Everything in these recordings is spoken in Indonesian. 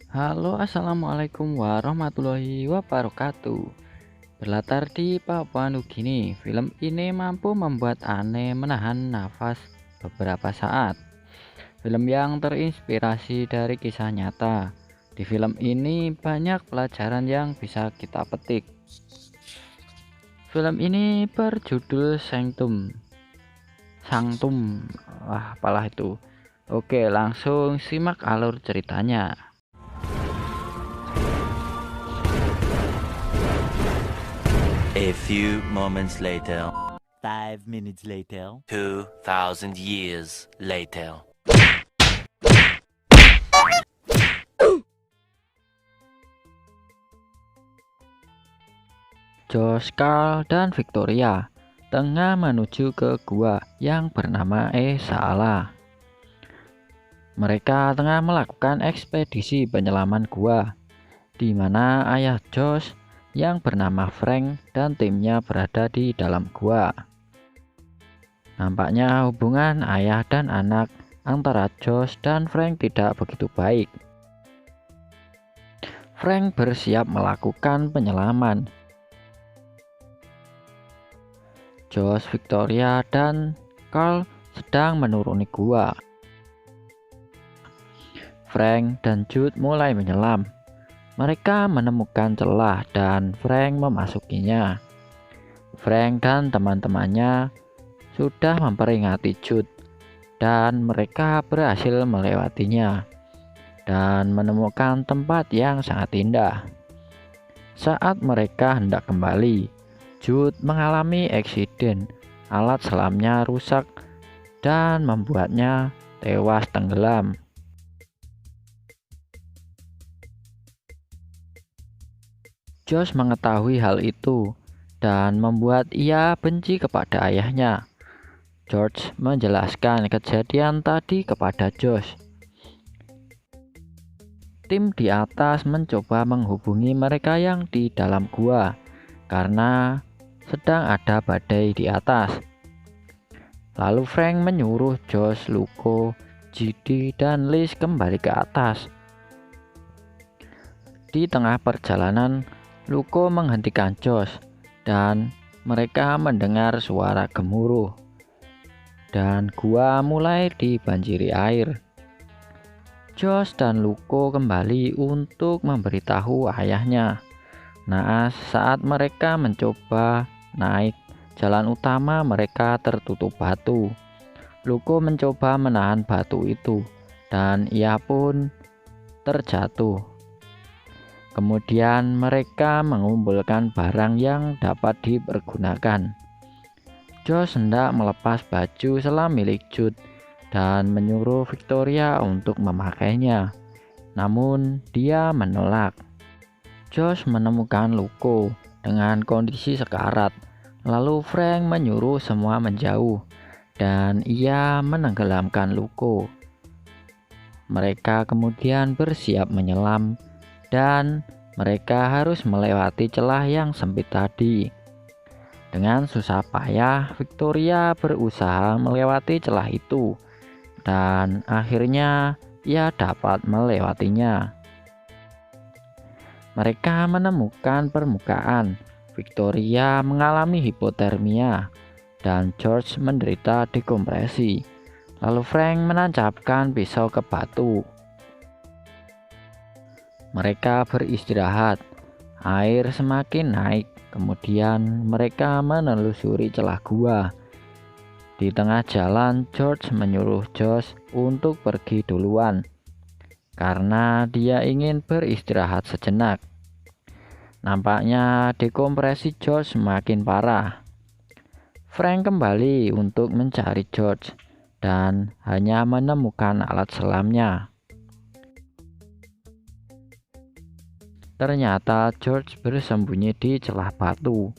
Halo, assalamualaikum warahmatullahi wabarakatuh. Berlatar di Papua Nugini, film ini mampu membuat Anne menahan nafas beberapa saat. Film yang terinspirasi dari kisah nyata. Di film ini banyak pelajaran yang bisa kita petik. Film ini berjudul Sanctum. Sanctum, wah, apalah itu. Oke, langsung simak alur ceritanya. A few moments later, 5 minutes later, 2,000 years later. Josh, Carl, dan Victoria tengah menuju ke gua yang bernama Salah. Mereka tengah melakukan ekspedisi penyelaman gua, di mana ayah Josh yang bernama Frank dan timnya berada di dalam gua. Nampaknya hubungan ayah dan anak antara Josh dan Frank tidak begitu baik. Frank bersiap melakukan penyelaman. Josh, Victoria, dan Carl sedang menuruni gua. Frank dan Jude mulai menyelam. Mereka menemukan celah dan Frank memasukinya. Frank dan teman-temannya sudah memperingati Jude dan mereka berhasil melewatinya dan menemukan tempat yang sangat indah. Saat mereka hendak kembali, Jude mengalami eksiden. Alat selamnya rusak dan membuatnya tewas tenggelam. Josh mengetahui hal itu dan membuat ia benci kepada ayahnya. George menjelaskan kejadian tadi kepada Josh. Tim di atas mencoba menghubungi mereka yang di dalam gua karena sedang ada badai di atas. Lalu Frank menyuruh Josh, Luko, JD, dan Liz kembali ke atas. Di tengah perjalanan, Luko menghentikan Josh dan mereka mendengar suara gemuruh. Dan gua mulai dibanjiri air. Josh dan Luko kembali untuk memberitahu ayahnya. Naas, saat mereka mencoba naik jalan utama, mereka tertutup batu. Luko mencoba menahan batu itu dan ia pun terjatuh. Kemudian mereka mengumpulkan barang yang dapat dipergunakan. Josh hendak melepas baju selam milik Jude dan menyuruh Victoria untuk memakainya. Namun dia menolak. Josh menemukan Luko dengan kondisi sekarat. Lalu Frank menyuruh semua menjauh dan ia menenggelamkan Luko. Mereka kemudian bersiap menyelam dan mereka harus melewati celah yang sempit tadi. Dengan susah payah, Victoria berusaha melewati celah itu dan akhirnya ia dapat melewatinya. Mereka menemukan permukaan. Victoria mengalami hipotermia dan George menderita dekompresi. Lalu Frank menancapkan pisau ke batu. Mereka beristirahat. Air semakin naik. Kemudian mereka menelusuri celah gua. Di tengah jalan, George menyuruh Josh untuk pergi duluan karena dia ingin beristirahat sejenak. Nampaknya dekompresi George semakin parah. Frank kembali untuk mencari George dan hanya menemukan alat selamnya. Ternyata George bersembunyi di celah batu.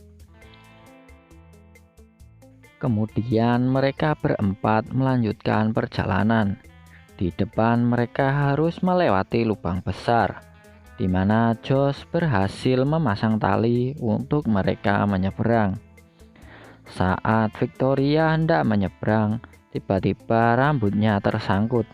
Kemudian mereka berempat melanjutkan perjalanan. Di depan mereka harus melewati lubang besar, di mana Josh berhasil memasang tali untuk mereka menyeberang. Saat Victoria hendak menyeberang, tiba-tiba rambutnya tersangkut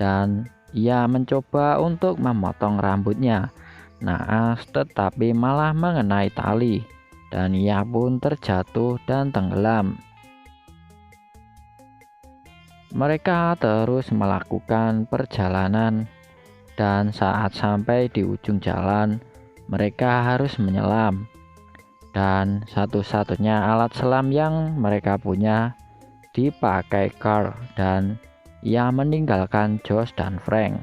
dan Ia mencoba untuk memotong rambutnya, naas tetapi malah mengenai tali, dan ia pun terjatuh dan tenggelam. Mereka terus melakukan perjalanan, dan saat sampai di ujung jalan, mereka harus menyelam. Dan satu-satunya alat selam yang mereka punya dipakai Carl, dan ia meninggalkan Josh dan Frank.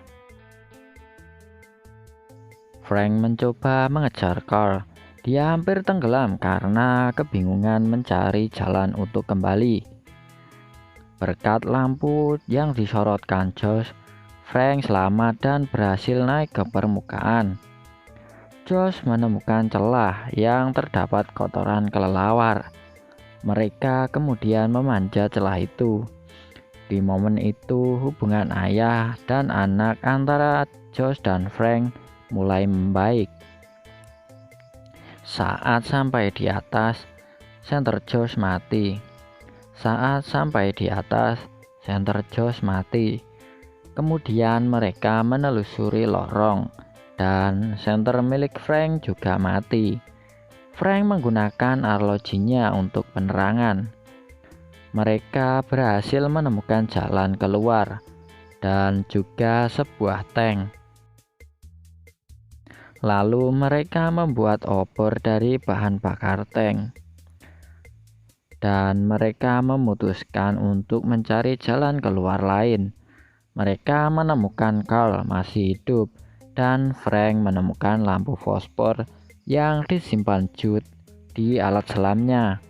Frank mencoba mengejar Carl. Dia hampir tenggelam karena kebingungan mencari jalan untuk kembali. Berkat lampu yang disorotkan Josh, Frank selamat dan berhasil naik ke permukaan. Josh menemukan celah yang terdapat kotoran kelelawar. Mereka kemudian memanjat celah itu. Di momen itu, hubungan ayah dan anak antara Josh dan Frank mulai membaik. Saat sampai di atas, senter Josh mati. Kemudian mereka menelusuri lorong, dan senter milik Frank juga mati. Frank menggunakan arlojinya untuk penerangan. Mereka berhasil menemukan jalan keluar dan juga sebuah tank. Lalu mereka membuat obor dari bahan bakar tank. Dan mereka memutuskan untuk mencari jalan keluar lain. Mereka menemukan Carl masih hidup, dan Frank menemukan lampu fosfor yang disimpan Jude di alat selamnya.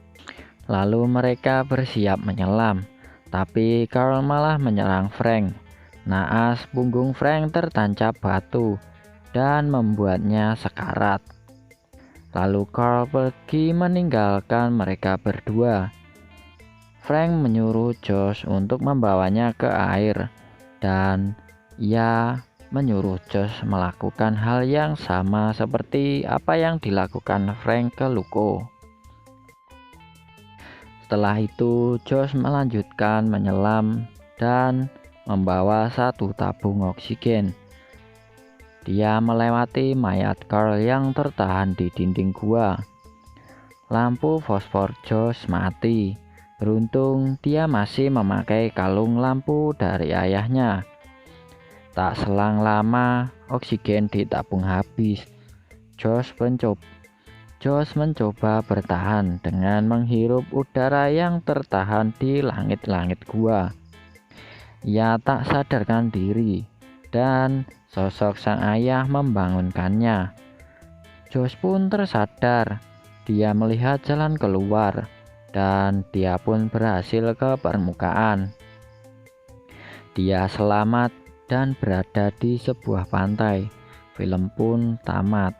Lalu mereka bersiap menyelam, tapi Carl malah menyerang Frank. Naas punggung Frank tertancap batu dan membuatnya sekarat. Lalu Carl pergi meninggalkan mereka berdua. Frank menyuruh Josh untuk membawanya ke air, dan ia menyuruh Josh melakukan hal yang sama seperti apa yang dilakukan Frank ke Luko. Setelah itu, Josh melanjutkan menyelam dan membawa satu tabung oksigen. Dia melewati mayat Carl yang tertahan di dinding gua. Lampu fosfor Josh mati. Beruntung dia masih memakai kalung lampu dari ayahnya. Tak selang lama, oksigen di tabung habis. Josh mencoba bertahan dengan menghirup udara yang tertahan di langit-langit gua. Ia tak sadarkan diri, dan sosok sang ayah membangunkannya. Josh pun tersadar. Dia melihat jalan keluar, dan dia pun berhasil ke permukaan. Dia selamat dan berada di sebuah pantai. Film pun tamat.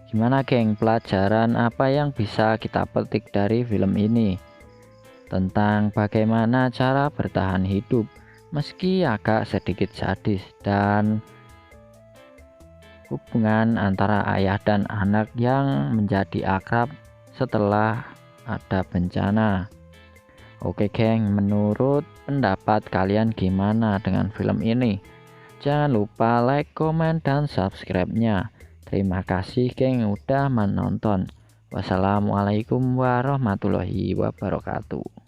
Gimana geng, pelajaran apa yang bisa kita petik dari film ini? Tentang bagaimana cara bertahan hidup meski agak sedikit sadis, dan hubungan antara ayah dan anak yang menjadi akrab setelah ada bencana. Oke geng, menurut pendapat kalian gimana dengan film ini? Jangan lupa like, komen, dan subscribe-nya. Terima kasih geng udah menonton. Wassalamualaikum warahmatullahi wabarakatuh.